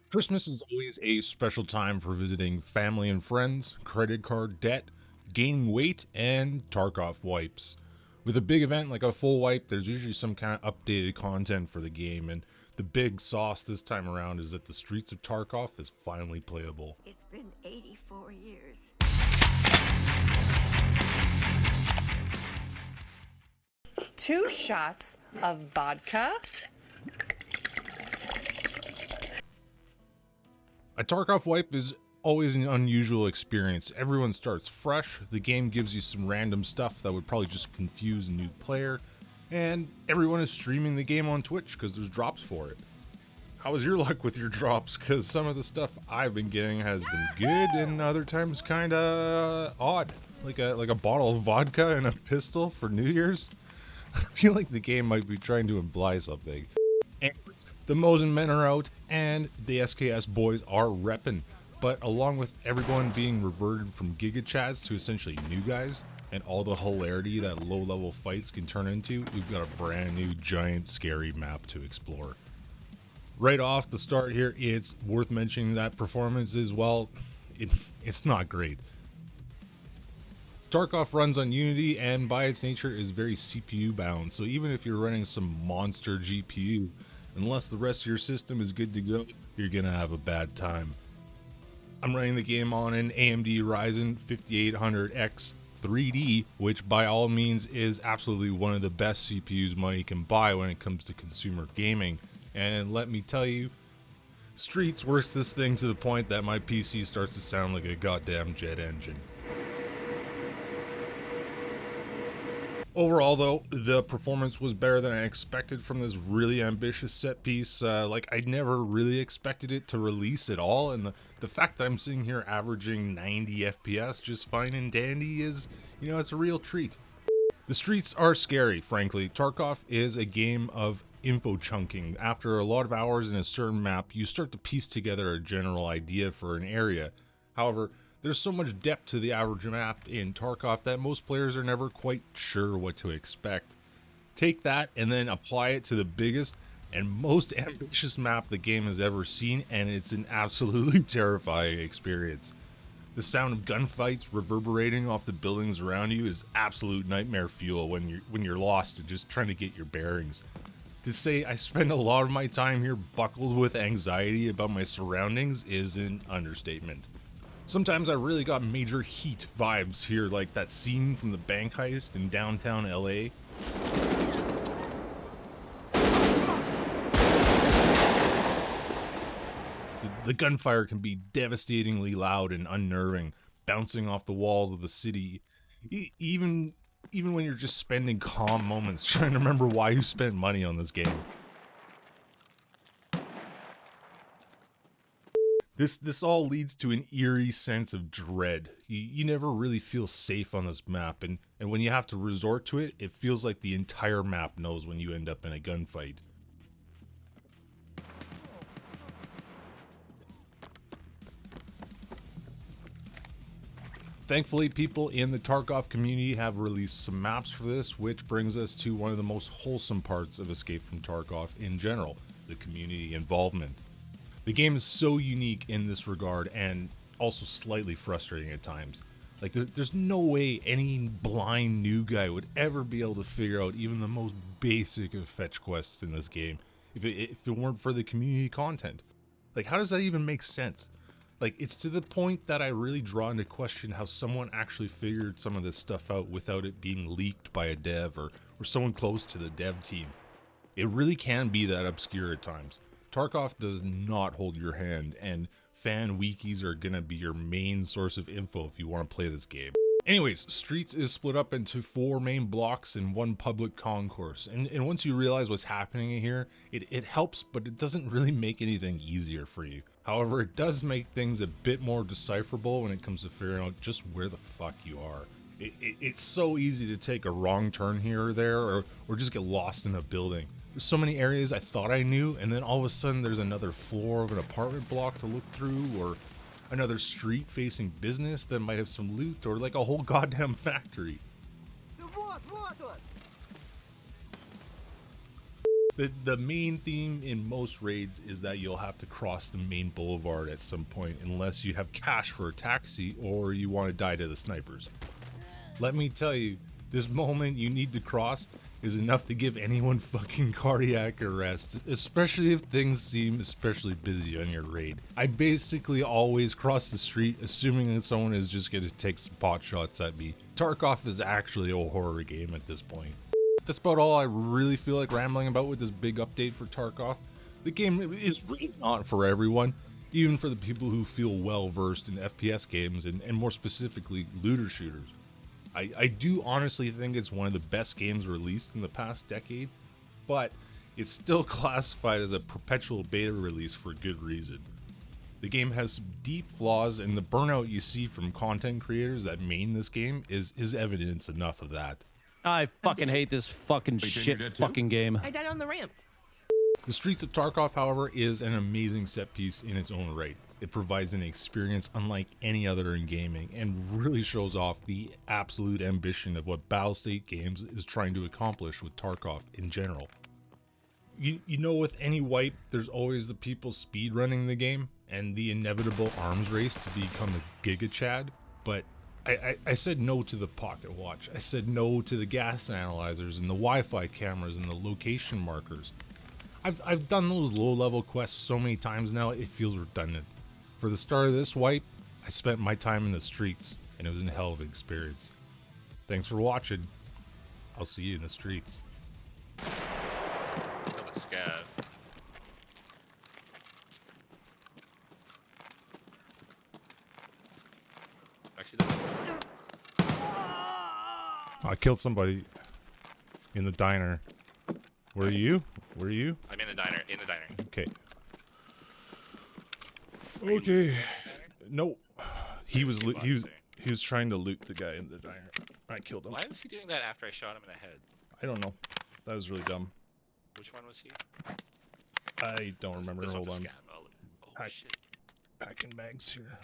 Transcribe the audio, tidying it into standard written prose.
Christmas is always a special time for visiting family and friends, credit card debt, gaining weight, and Tarkov wipes. With a big event like a full wipe, there's usually some kind of updated content for the game, and the big sauce this time around is that the streets of Tarkov is finally playable. It's been 84 years. Two shots of vodka. A Tarkov wipe is always an unusual experience. Everyone starts fresh, the game gives you some random stuff that would probably just confuse a new player, and everyone is streaming the game on Twitch because there's drops for it. How was your luck with your drops? Because some of the stuff I've been getting has been good, and other times kind of odd. Like a bottle of vodka and a pistol for New Year's. I feel like the game might be trying to imply something. Anyways, the Mosin men are out, and the SKS boys are reppin'. But along with everyone being reverted from Giga Chads to essentially new guys, and all the hilarity that low-level fights can turn into, we've got a brand new giant scary map to explore. Right off the start here, it's worth mentioning that performance is, well, it's not great. Tarkov runs on Unity and by its nature is very CPU bound, so even if you're running some monster GPU, unless the rest of your system is good to go, you're gonna have a bad time. I'm running the game on an AMD Ryzen 5800X 3D, which by all means is absolutely one of the best CPUs money can buy when it comes to consumer gaming. And let me tell you, Streets works this thing to the point that my PC starts to sound like a goddamn jet engine. Overall, though, the performance was better than I expected from this really ambitious set piece. I never really expected it to release at all, and the fact that I'm sitting here averaging 90 FPS just fine and dandy is, it's a real treat. The streets are scary, frankly. Tarkov is a game of info chunking. After a lot of hours in a certain map, you start to piece together a general idea for an area. However, there's so much depth to the average map in Tarkov that most players are never quite sure what to expect. Take that and then apply it to the biggest and most ambitious map the game has ever seen, and it's an absolutely terrifying experience. The sound of gunfights reverberating off the buildings around you is absolute nightmare fuel when you're lost and just trying to get your bearings. To say I spend a lot of my time here buckled with anxiety about my surroundings is an understatement. Sometimes I really got major heat vibes here, like that scene from the bank heist in downtown LA. The gunfire can be devastatingly loud and unnerving, bouncing off the walls of the city. Even when you're just spending calm moments trying to remember why you spent money on this game. This all leads to an eerie sense of dread. You never really feel safe on this map, and when you have to resort to it, it feels like the entire map knows when you end up in a gunfight. Thankfully, people in the Tarkov community have released some maps for this, which brings us to one of the most wholesome parts of Escape from Tarkov in general, the community involvement. The game is so unique in this regard and also slightly frustrating at times. Like, there's no way any blind new guy would ever be able to figure out even the most basic of fetch quests in this game if it weren't for the community content. Like, how does that even make sense? Like, it's to the point that I really draw into question how someone actually figured some of this stuff out without it being leaked by a dev or someone close to the dev team. It really can be that obscure at times. Tarkov does not hold your hand, and fan wikis are gonna be your main source of info if you want to play this game. Anyways, Streets is split up into 4 main blocks and 1 public concourse, and once you realize what's happening here, it helps, but it doesn't really make anything easier for you. However, it does make things a bit more decipherable when it comes to figuring out just where the fuck you are. It's so easy to take a wrong turn here or there, or just get lost in a building. There's so many areas I thought I knew, and then all of a sudden there's another floor of an apartment block to look through, or another street facing business that might have some loot, or like a whole goddamn factory. The main theme in most raids is that you'll have to cross the main boulevard at some point unless you have cash for a taxi or you want to die to the snipers. Let me tell you, this moment you need to cross is enough to give anyone fucking cardiac arrest, especially if things seem especially busy on your raid. I basically always cross the street assuming that someone is just going to take some pot shots at me. Tarkov is actually a horror game at this point. That's about all I really feel like rambling about with this big update for Tarkov. The game is really not for everyone, even for the people who feel well versed in FPS games and more specifically looter shooters. I do honestly think it's one of the best games released in the past decade, but it's still classified as a perpetual beta release for good reason. The game has some deep flaws, and the burnout you see from content creators that main this game is evidence enough of that. I fucking hate this fucking shit fucking game. I died on the ramp. The Streets of Tarkov, however, is an amazing set piece in its own right. It provides an experience unlike any other in gaming and really shows off the absolute ambition of what Battlestate Games is trying to accomplish with Tarkov in general. You know, with any wipe, there's always the people speedrunning the game and the inevitable arms race to become a Giga Chad, but I said no to the pocket watch. I said no to the gas analyzers and the Wi-Fi cameras and the location markers. I've done those low-level quests so many times now, it feels redundant. For the start of this wipe, I spent my time in the streets, and it was a hell of an experience. Thanks for watching. I'll see you in the streets. Scav. Actually, I killed somebody in the diner. Where are you? Where are you? I'm in the diner. In the diner. Okay. Okay. No. He was trying to loot the guy in the diner. I killed him. Why was he doing that after I shot him in the head? I don't know. That was really dumb. Which one was he? I don't remember. This Hold one's a on. scam. Oh shit. Packing bags here.